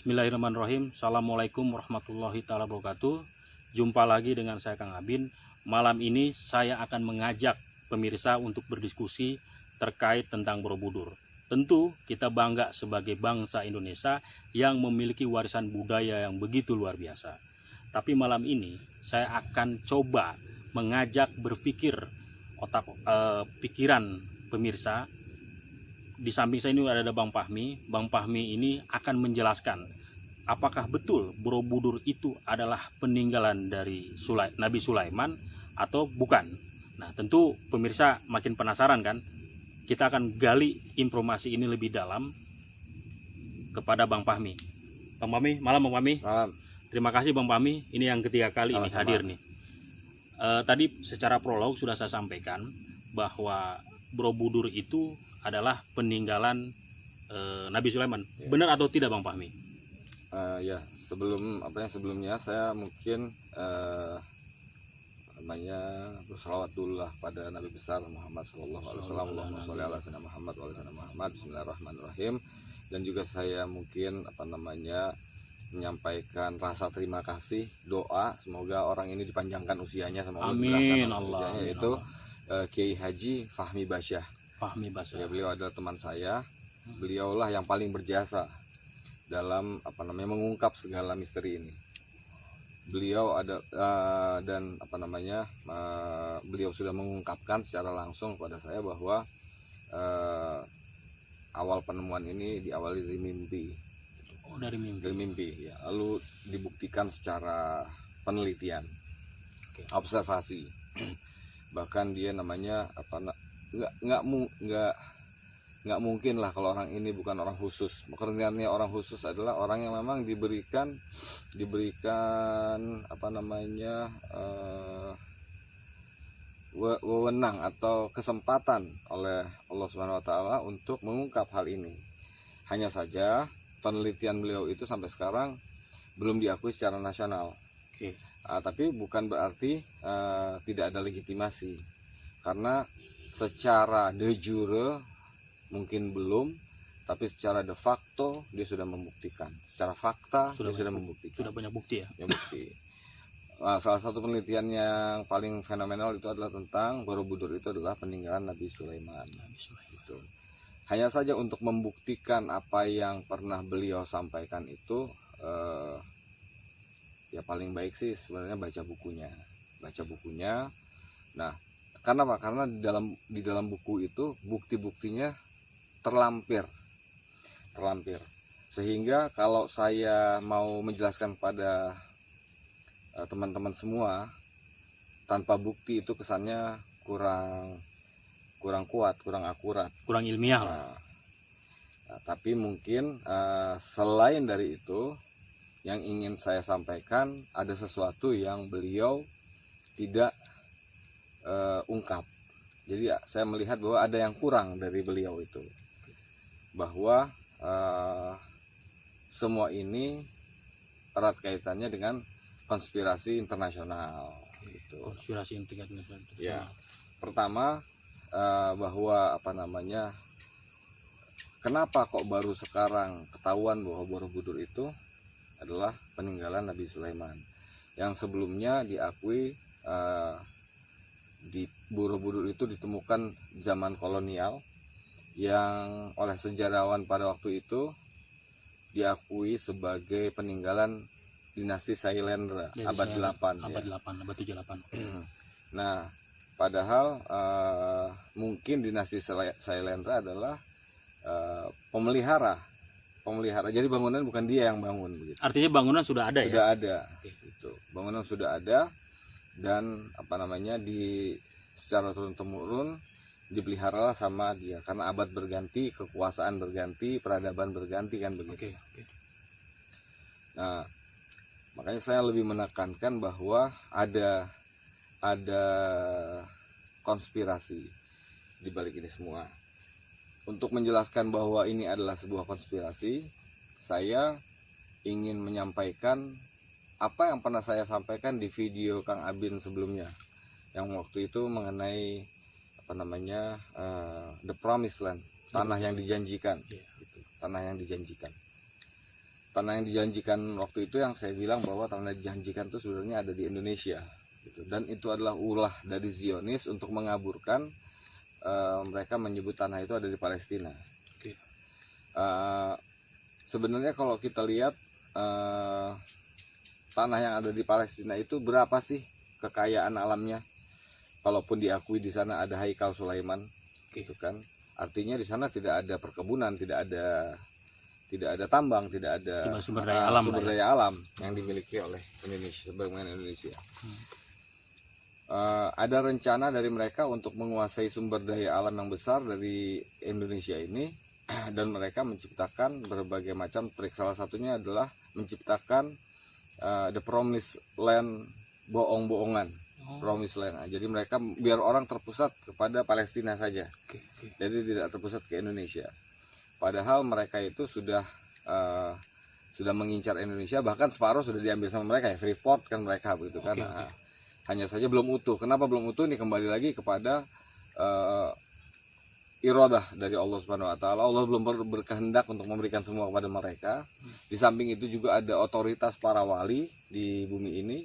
Bismillahirrahmanirrahim. Assalamualaikum warahmatullahi taala wabarakatuh. Jumpa lagi dengan saya Kang Abin. Malam ini saya akan mengajak pemirsa untuk berdiskusi terkait tentang Borobudur. Tentu kita bangga sebagai bangsa Indonesia yang memiliki warisan budaya yang begitu luar biasa. Tapi malam ini saya akan coba mengajak berpikir pikiran pemirsa. Di samping saya ini ada Bang Fahmi. Bang Fahmi ini akan menjelaskan apakah betul Borobudur itu adalah peninggalan dari Nabi Sulaiman atau bukan. Nah, tentu pemirsa makin penasaran kan? Kita akan gali informasi ini lebih dalam kepada Bang Fahmi. Bang Fahmi, malam Bang Fahmi. Malam. Terima kasih Bang Fahmi. Ini yang ketiga kali ini hadir nih. Tadi secara prolog sudah saya sampaikan bahwa Borobudur itu adalah peninggalan Nabi Sulaiman. Ya. Benar atau tidak Bang Fahmi? Ya, sebelumnya saya mungkin bersalawat dulu lah pada Nabi besar Muhammad sallallahu alaihi wasallam. Allahumma sholli ala sayyidina Muhammad wa ala sayyidina Muhammad. Bismillahirrahmanirrahim. Dan juga saya mungkin menyampaikan rasa terima kasih, doa semoga orang ini dipanjangkan usianya, semoga amin Allah. Yaitu Kiai Haji Fahmi Basyah. Ya, beliau adalah teman saya. Beliaulah yang paling berjasa dalam mengungkap segala misteri ini. Beliau ada beliau sudah mengungkapkan secara langsung kepada saya bahwa awal penemuan ini diawali dari mimpi. Oh, dari mimpi ya. Lalu dibuktikan secara penelitian, observasi. Bahkan dia namanya nggak mungkin lah kalau orang ini bukan orang khusus. Pekerjaannya orang khusus adalah orang yang memang diberikan wewenang atau kesempatan oleh Allah Subhanahu wa taala untuk mengungkap hal ini. Hanya saja penelitian beliau itu sampai sekarang belum diakui secara nasional. Tapi bukan berarti tidak ada legitimasi, karena secara de jure mungkin belum, tapi secara de facto dia sudah membuktikan. Secara fakta dia sudah membuktikan. Sudah banyak bukti ya? Ya, bukti. Salah satu penelitian yang paling fenomenal itu adalah tentang Borobudur itu adalah peninggalan Nabi Sulaiman. Gitu. Hanya saja untuk membuktikan apa yang pernah beliau sampaikan itu, ya paling baik sih sebenarnya baca bukunya. Nah, karena apa? Karena di dalam buku itu bukti-buktinya terlampir. Sehingga kalau saya mau menjelaskan pada teman-teman semua tanpa bukti itu kesannya kurang kuat, kurang akurat, kurang ilmiah lah. Nah, tapi mungkin selain dari itu yang ingin saya sampaikan ada sesuatu yang beliau tidak ungkap. Jadi ya, saya melihat bahwa ada yang kurang dari beliau itu, bahwa semua ini erat kaitannya dengan konspirasi internasional. Gitu. Konspirasi internasional. Ya, pertama bahwa kenapa kok baru sekarang ketahuan bahwa Borobudur itu adalah peninggalan Nabi Sulaiman, yang sebelumnya diakui di Borobudur itu ditemukan zaman kolonial, yang oleh sejarawan pada waktu itu diakui sebagai peninggalan dinasti Sailendra abad 8. Abad 8, abad 78. Nah, padahal mungkin dinasti Sailendra adalah pemelihara. Jadi bangunan bukan dia yang bangun begitu. Artinya bangunan sudah ada. Sudah ada. Gitu. Bangunan sudah ada. Dan secara turun-temurun dipeliharalah sama dia, karena abad berganti, kekuasaan berganti, peradaban berganti kan begitu. Nah, makanya saya lebih menekankan bahwa ada konspirasi di balik ini semua. Untuk menjelaskan bahwa ini adalah sebuah konspirasi, saya ingin menyampaikan apa yang pernah saya sampaikan di video Kang Abin sebelumnya, yang waktu itu mengenai the promised land, tanah yang dijanjikan. Tanah yang dijanjikan. tanah yang dijanjikan waktu itu, yang saya bilang bahwa tanah yang dijanjikan itu sebenarnya ada di Indonesia gitu. Dan itu adalah ulah dari Zionis untuk mengaburkan mereka menyebut tanah itu ada di Palestina. Oke. Sebenarnya kalau kita lihat tanah yang ada di Palestina itu berapa sih kekayaan alamnya? Kalaupun diakui di sana ada Haikal Sulaiman, gitu kan? Artinya di sana tidak ada perkebunan, tidak ada tambang, tidak ada sumber daya alam, sumber daya alam yang dimiliki oleh Indonesia, sebagian Indonesia. Ada rencana dari mereka untuk menguasai sumber daya alam yang besar dari Indonesia ini, dan mereka menciptakan berbagai macam trik. Salah satunya adalah menciptakan the promised land, bohong-bohongan. Promised land. Jadi mereka biar orang terpusat kepada Palestina saja. Jadi tidak terpusat ke Indonesia. Padahal mereka itu sudah mengincar Indonesia, bahkan separuh sudah diambil sama mereka ya, Freeport kan mereka begitu kan. Hanya saja belum utuh. Kenapa belum utuh? Ini kembali lagi kepada iradah dari Allah Subhanahu wa taala. Allah belum berkehendak untuk memberikan semua kepada mereka. Di samping itu juga ada otoritas para wali di bumi ini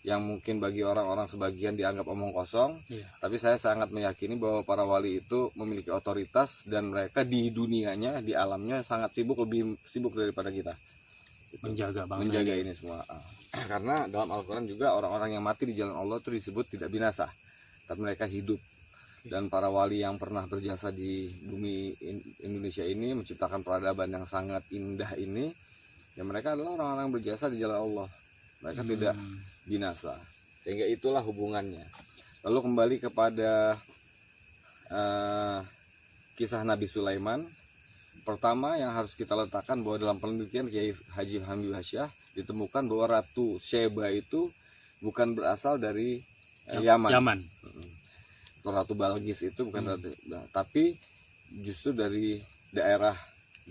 yang mungkin bagi orang-orang sebagian dianggap omong kosong. Tapi saya sangat meyakini bahwa para wali itu memiliki otoritas, dan mereka di dunianya, di alamnya sangat sibuk, lebih sibuk daripada kita. Menjaga ini semua. Karena dalam Al-Quran juga orang-orang yang mati di jalan Allah itu disebut tidak binasa, tapi mereka hidup. Dan para wali yang pernah berjasa di bumi Indonesia ini menciptakan peradaban yang sangat indah ini, ya mereka adalah orang-orang yang berjasa di jalan Allah. Mereka tidak binasa, sehingga itulah hubungannya. Lalu kembali kepada kisah Nabi Sulaiman. Pertama yang harus kita letakkan bahwa dalam penelitian Kiai Haji Hamid Hasyah ditemukan bahwa Ratu Sheba itu bukan berasal dari Yaman. Ratu Balqis itu bukan ratu, tapi justru dari daerah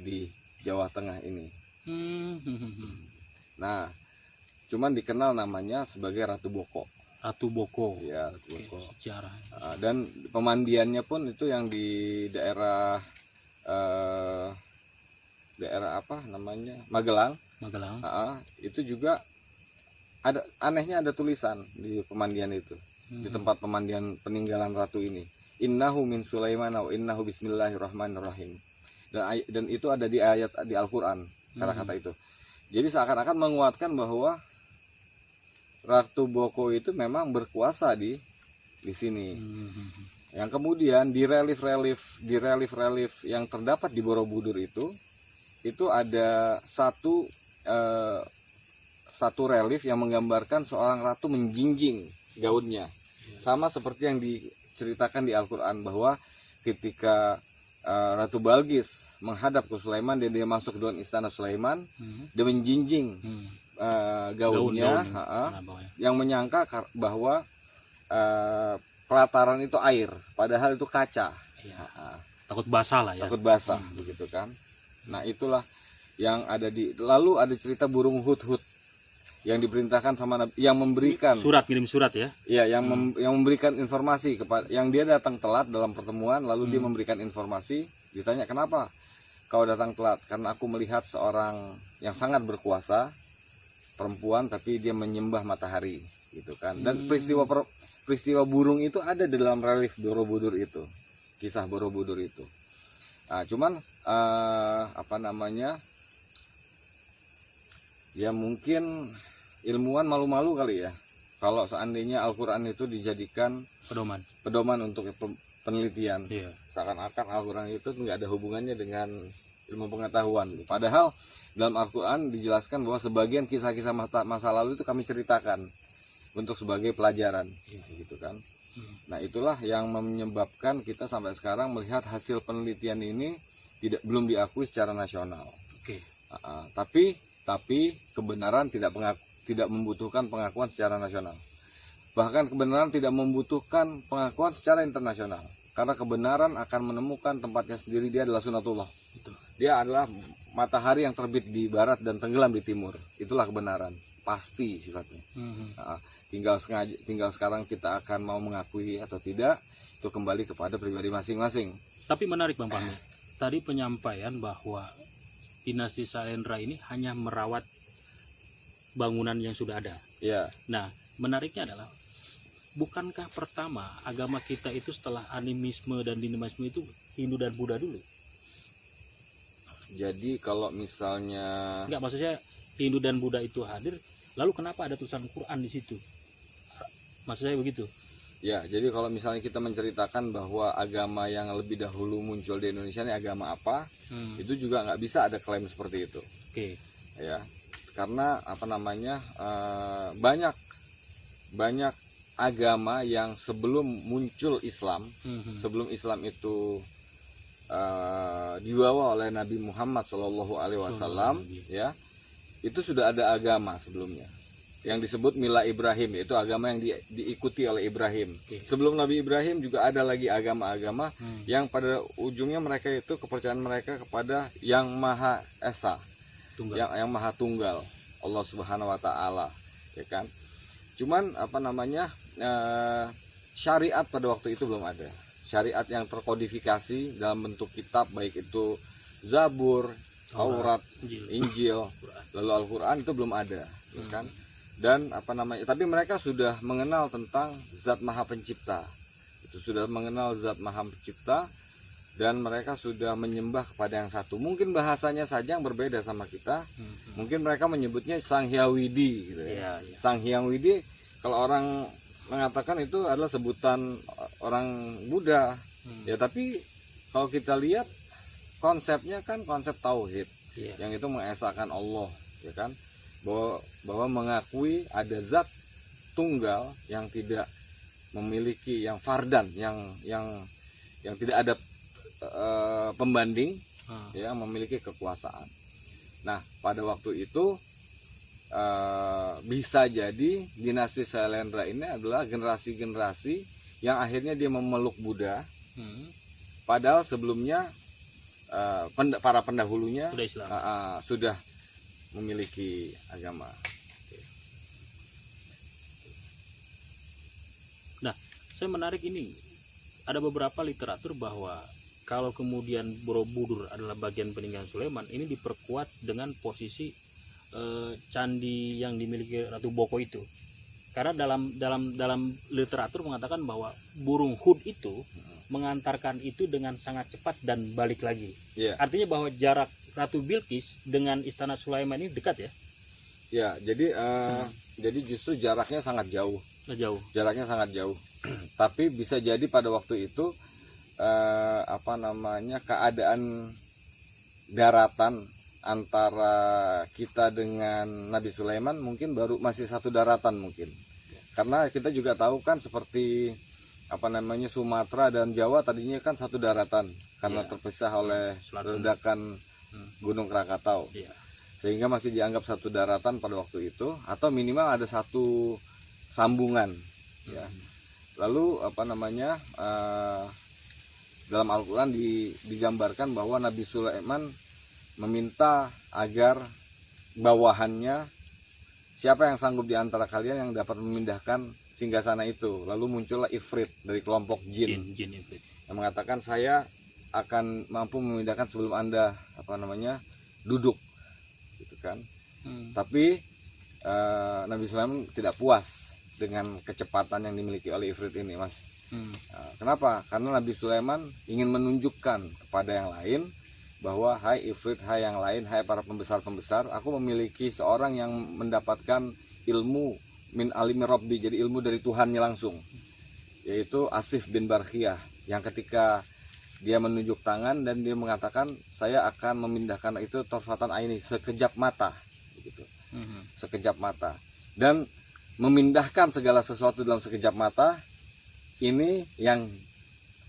di Jawa Tengah ini. Nah, cuman dikenal namanya sebagai Ratu Boko. Ratu Boko. Ya, Ratu Boko. Sejarah. Dan pemandiannya pun itu yang di daerah apa namanya, Magelang. Itu juga ada, anehnya ada tulisan di pemandian itu. Di tempat pemandian peninggalan ratu ini, innahu min Sulaiman wa innahu bismillahirrahmanirrahim, dan itu ada di ayat di Al-Quran kata-kata itu. Jadi seakan-akan menguatkan bahwa Ratu Boko itu memang berkuasa di sini. Yang kemudian di relief yang terdapat di Borobudur itu ada satu relief yang menggambarkan seorang ratu menjinjing gaunnya. Sama seperti yang diceritakan di Al-Quran bahwa ketika Ratu Balqis menghadap ke Sulaiman dan dia masuk ke dalam istana Sulaiman, dia menjinjing gaunnya, yang menyangka bahwa pelataran itu air, padahal itu kaca. Takut basah lah ya. Takut basah, begitu kan. Nah itulah yang ada lalu ada cerita burung hut-hut yang diperintahkan sama Nabi, yang memberikan kirim surat ya. Iya, yang memberikan informasi kepada yang dia datang telat dalam pertemuan, lalu dia memberikan informasi. Ditanya, "Kenapa kau datang telat?" "Karena aku melihat seorang yang sangat berkuasa, perempuan tapi dia menyembah matahari." Gitu kan. Dan peristiwa burung itu ada di dalam relief Borobudur itu. Kisah Borobudur itu. Nah, cuman apa namanya? Ya mungkin ilmuwan malu-malu kali ya kalau seandainya Al-Quran itu dijadikan pedoman untuk penelitian. Seakan-akan Al-Quran itu nggak ada hubungannya dengan ilmu pengetahuan. Padahal dalam Al-Quran dijelaskan bahwa sebagian kisah-kisah masa lalu itu kami ceritakan untuk sebagai pelajaran, gitu kan. Nah itulah yang menyebabkan kita sampai sekarang melihat hasil penelitian ini belum diakui secara nasional. Tapi kebenaran tidak membutuhkan pengakuan secara nasional. Bahkan kebenaran tidak membutuhkan pengakuan secara internasional. Karena kebenaran akan menemukan tempatnya sendiri, dia adalah sunatullah. Dia adalah matahari yang terbit di barat dan tenggelam di timur. Itulah kebenaran, pasti sifatnya. Tinggal sekarang kita akan mau mengakui atau tidak, itu kembali kepada pribadi masing-masing. Tapi menarik Bang Fahmi, tadi penyampaian bahwa dinasti Sailendra ini hanya merawat bangunan yang sudah ada. Ya, Nah, menariknya adalah, bukankah pertama agama kita itu setelah animisme dan dinamisme itu Hindu dan Buddha dulu? jadi kalau misalnya Enggak, maksudnya Hindu dan Buddha itu hadir, lalu kenapa ada tulisan Quran di situ? Maksud saya begitu. ya, jadi kalau misalnya kita menceritakan bahwa agama yang lebih dahulu muncul di Indonesia ini agama apa, itu juga nggak bisa ada klaim seperti itu. Oke. Ya, karena apa namanya banyak agama yang sebelum muncul Islam, sebelum Islam itu dibawa oleh Nabi Muhammad SAW, ya, itu sudah ada agama sebelumnya yang disebut Mila Ibrahim, yaitu agama yang diikuti oleh Ibrahim. Oke. Sebelum Nabi Ibrahim juga ada lagi agama-agama yang pada ujungnya mereka itu kepercayaan mereka kepada Yang Maha Esa, Tunggal. yang Maha Tunggal, Allah Subhanahu Wa Taala, ya kan. Cuman apa namanya syariat pada waktu itu belum ada. Syariat yang terkodifikasi dalam bentuk kitab, baik itu Zabur, Taurat, Injil, lalu Al-Quran, itu belum ada, ya kan. Dan apa namanya, tapi mereka sudah mengenal tentang Zat Maha Pencipta, itu sudah mengenal Zat Maha Pencipta, dan mereka sudah menyembah kepada yang satu. Mungkin bahasanya saja yang berbeda sama kita. Mungkin mereka menyebutnya Sang Hyang Widi, gitu ya. Sang Hyang Widi, kalau orang mengatakan itu adalah sebutan orang Buddha, ya, tapi kalau kita lihat konsepnya kan konsep tauhid, yang itu mengesahkan Allah, ya kan, bahwa mengakui ada zat tunggal yang tidak memiliki, yang fardan, yang tidak ada pembanding, ya, memiliki kekuasaan. Nah, pada waktu itu bisa jadi dinasti Sailendra ini adalah generasi-generasi yang akhirnya dia memeluk Buddha, padahal sebelumnya para pendahulunya sudah memiliki agama. Nah, saya menarik ini, ada beberapa literatur bahwa kalau kemudian Borobudur adalah bagian peninggalan Sulaiman, ini diperkuat dengan posisi candi yang dimiliki Ratu Boko itu. Karena dalam literatur mengatakan bahwa burung hud itu mengantarkan itu dengan sangat cepat dan balik lagi. Artinya bahwa jarak Ratu Bilqis dengan Istana Sulaiman ini dekat ya? Ya, jadi justru jaraknya sangat jauh. Jaraknya sangat jauh. Tapi bisa jadi pada waktu itu keadaan daratan antara kita dengan Nabi Sulaiman mungkin masih satu daratan mungkin. Karena kita juga tahu kan seperti Sumatera dan Jawa tadinya kan satu daratan karena terpisah oleh ledakan Gunung Krakatau. Sehingga masih dianggap satu daratan pada waktu itu, atau minimal ada satu sambungan, ya. Lalu dalam Al-Quran digambarkan bahwa Nabi Sulaiman meminta agar bawahannya, siapa yang sanggup di antara kalian yang dapat memindahkan singgasana itu. Lalu muncullah Ifrit dari kelompok jin yang mengatakan, saya akan mampu memindahkan sebelum Anda duduk, gitu kan. Tapi Nabi Sulaiman tidak puas dengan kecepatan yang dimiliki oleh Ifrit ini, Mas. Kenapa? Karena Nabi Sulaiman ingin menunjukkan kepada yang lain bahwa, hai Ifrit, hai yang lain, hai para pembesar-pembesar, aku memiliki seorang yang mendapatkan ilmu min alimi Rabbi, jadi ilmu dari Tuhannya langsung, yaitu Asif bin Barkhiyah, yang ketika dia menunjuk tangan dan dia mengatakan, saya akan memindahkan itu tarfatan aini, sekejap mata, begitu. Sekejap mata, dan memindahkan segala sesuatu dalam sekejap mata. Ini yang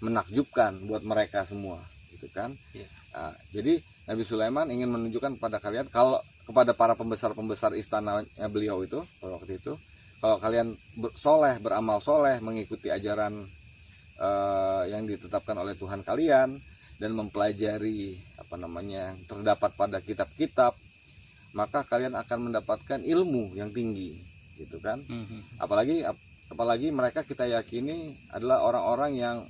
menakjubkan buat mereka semua, gitu kan. Nah, jadi Nabi Sulaiman ingin menunjukkan kepada kalian, kalau kepada para pembesar-pembesar istana beliau itu pada waktu itu, kalau kalian beramal soleh, mengikuti ajaran yang ditetapkan oleh Tuhan kalian, dan mempelajari terdapat pada kitab-kitab, maka kalian akan mendapatkan ilmu yang tinggi, gitu kan. Apalagi mereka kita yakini adalah orang-orang yang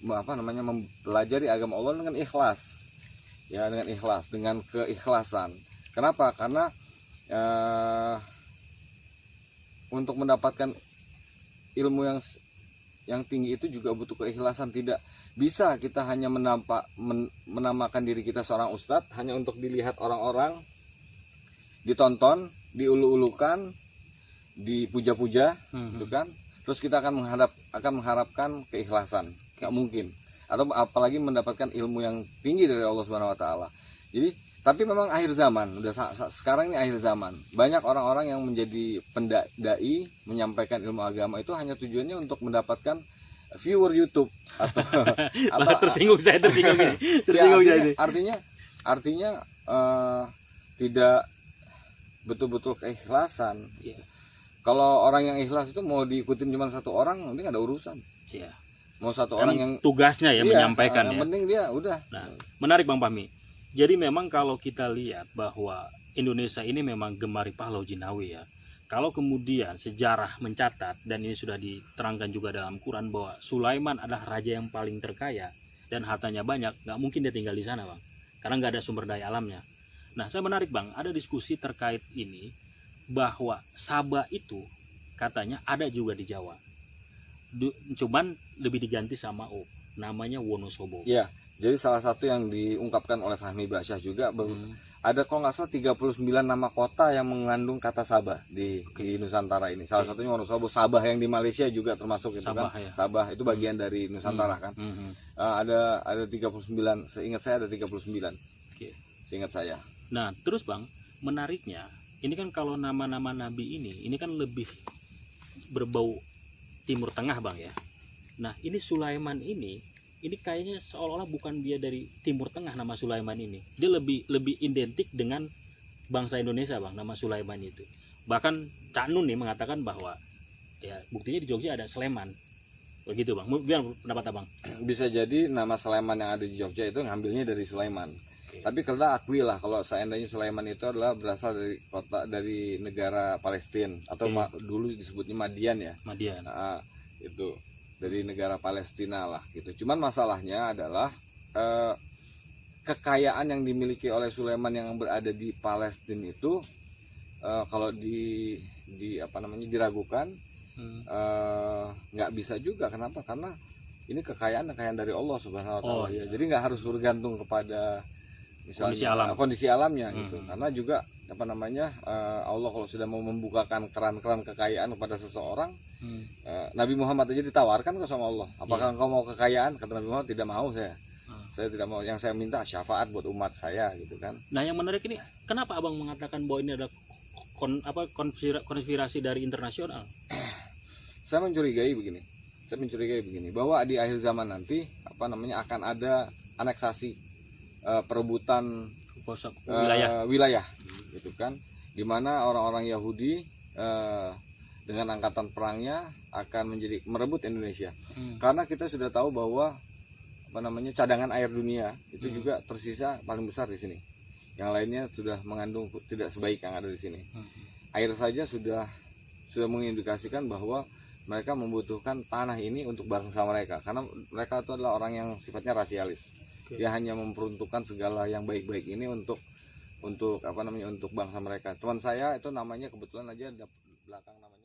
mempelajari agama Allah dengan ikhlas, ya, dengan ikhlas, dengan keikhlasan. Kenapa? Karena untuk mendapatkan ilmu yang tinggi itu juga butuh keikhlasan. Tidak bisa kita hanya menamakan diri kita seorang ustadz hanya untuk dilihat orang-orang, ditonton, diulu-ulukan, dipuja-puja, gitu kan? Terus kita akan mengharapkan keikhlasan, nggak mungkin. Atau apalagi mendapatkan ilmu yang tinggi dari Allah Subhanahu Wa Taala. Jadi, tapi memang akhir zaman, sekarang ini akhir zaman, banyak orang-orang yang menjadi pendai, menyampaikan ilmu agama itu hanya tujuannya untuk mendapatkan viewer YouTube atau tersinggung ya, artinya tidak betul-betul keikhlasan. Ya. Kalau orang yang ikhlas itu mau diikutin cuma satu orang, nanti nggak ada urusan. Ya. Mau satu Kan orang yang tugasnya ya menyampaikan yang ya. penting dia udah. Nah, menarik Bang Fahmi. Jadi memang kalau kita lihat bahwa Indonesia ini memang gemari pahlaw jinawi ya. Kalau kemudian sejarah mencatat, dan ini sudah diterangkan juga dalam Quran, bahwa Sulaiman adalah raja yang paling terkaya dan hartanya banyak, nggak mungkin dia tinggal di sana Bang, karena nggak ada sumber daya alamnya. Nah, saya menarik Bang, ada diskusi terkait ini, bahwa Sabah itu katanya ada juga di Jawa, cuman lebih diganti sama namanya Wonosobo. Iya, jadi salah satu yang diungkapkan oleh Fahmi Basyah juga, ada kalau nggak salah 39 nama kota yang mengandung kata Sabah di Nusantara ini. Salah satunya Wonosobo. Sabah yang di Malaysia juga termasuk itu Sabah, kan. ya. Sabah itu bagian dari Nusantara kan. Ada 39, seingat saya ada 39. Seingat saya. Nah, terus Bang, menariknya ini kan kalau nama-nama nabi ini kan lebih berbau Timur Tengah Bang ya. Nah, ini Sulaiman ini kayaknya seolah-olah bukan dia dari Timur Tengah, nama Sulaiman ini. Dia lebih identik dengan bangsa Indonesia Bang, nama Sulaiman itu. Bahkan Cak Nun nih mengatakan bahwa ya buktinya di Jogja ada Sleman. Begitu Bang. Gimana pendapat Abang? Bisa jadi nama Sleman yang ada di Jogja itu ngambilnya dari Sulaiman. Tapi kita akui lah kalau seandainya Sulaiman itu adalah berasal dari negara Palestina atau dulu disebutnya Madian ya. Madian. Itu dari negara Palestina lah gitu. Cuman masalahnya adalah kekayaan yang dimiliki oleh Sulaiman yang berada di Palestina itu kalau diragukan nggak bisa juga. Kenapa? Karena ini kekayaan dari Allah Subhanahu Wa Taala. Ya. Jadi nggak harus bergantung kepada misalnya kondisi alamnya gitu. Karena juga Allah kalau sudah mau membukakan keran-keran kekayaan kepada seseorang, Nabi Muhammad aja ditawarkan ke sama Allah, apakah engkau mau kekayaan? Kata Nabi Muhammad, tidak mau saya tidak mau, yang saya minta syafaat buat umat saya gitu kan. Nah, yang menarik ini, kenapa Abang mengatakan bahwa ini ada konspirasi dari internasional? Saya mencurigai begini, bahwa di akhir zaman nanti akan ada aneksasi, perebutan wilayah gitu kan, dimana orang-orang Yahudi dengan angkatan perangnya akan merebut Indonesia. Karena kita sudah tahu bahwa cadangan air dunia itu juga tersisa paling besar di sini. Yang lainnya sudah mengandung tidak sebaik yang ada di sini. Air saja sudah mengindikasikan bahwa mereka membutuhkan tanah ini untuk bangsa mereka, karena mereka itu adalah orang yang sifatnya rasialis. Dia hanya memperuntukkan segala yang baik-baik ini untuk bangsa mereka. Teman saya itu namanya kebetulan aja belakang namanya